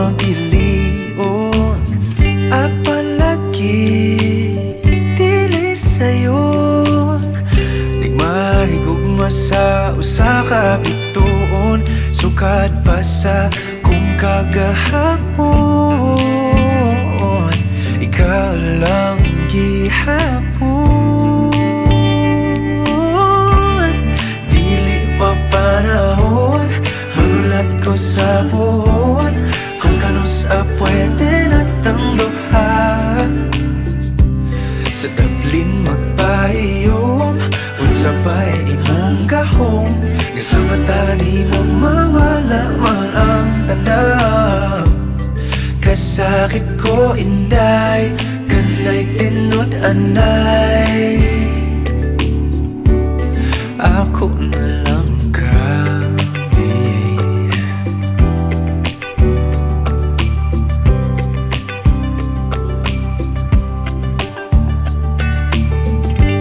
mapilion apalagi dili sayon. Di mahigugma sa usa ka bituon, sukad pa sa kung kagahapon ikaw lang gihapon. Dili pa panahon magulat ko sa buhon, kung kanus pwede natang duha. Sa tablin magpahiyom unsa ba'y imong gahom, nga sa mata ni mo mawala man ang tanaw. Kasakit ko inday, kanay tinod anay, ako na lang kami.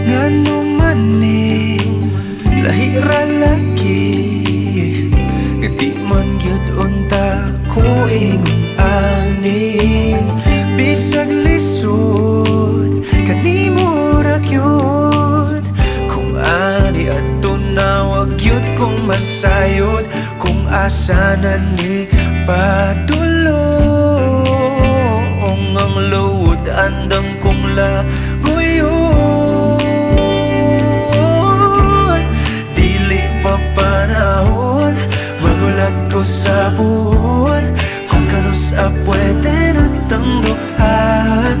Ngano man ni lahira lagi, nga di man gyud unta ko ingon ani. Bisag lisod kanimo ra gyud, kung ani adto na wag gyud kong masayod, kung asa na ni padulong ang load andam kong laguyon. Dili pa panahon magulat ko sa buwan, kung kanus pwede natang duhan.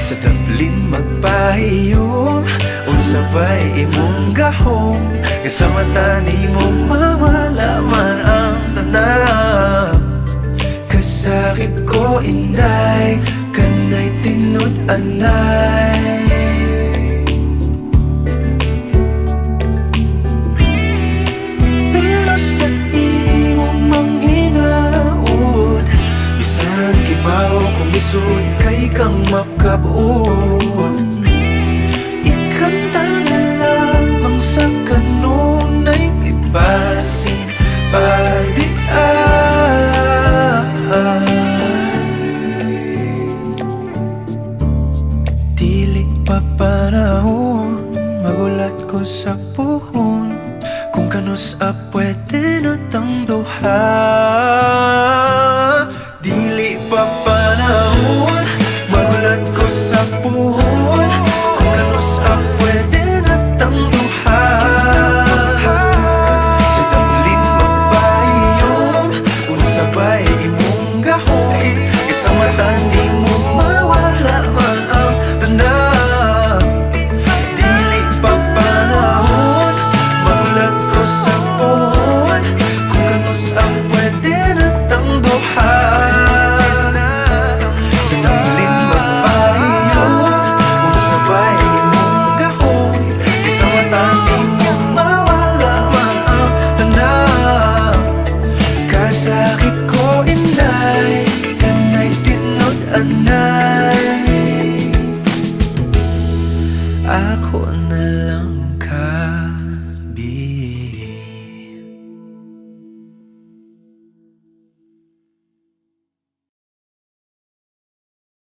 Sa tablin magpahiyom unsa ba'y imong gahom, nga sa mata ni mo mawala man ang tanaw. Kasakit ko inday, kanay tinod anay, pero sa imong manghinaot bisag kibaw kung isud kay kang makabot.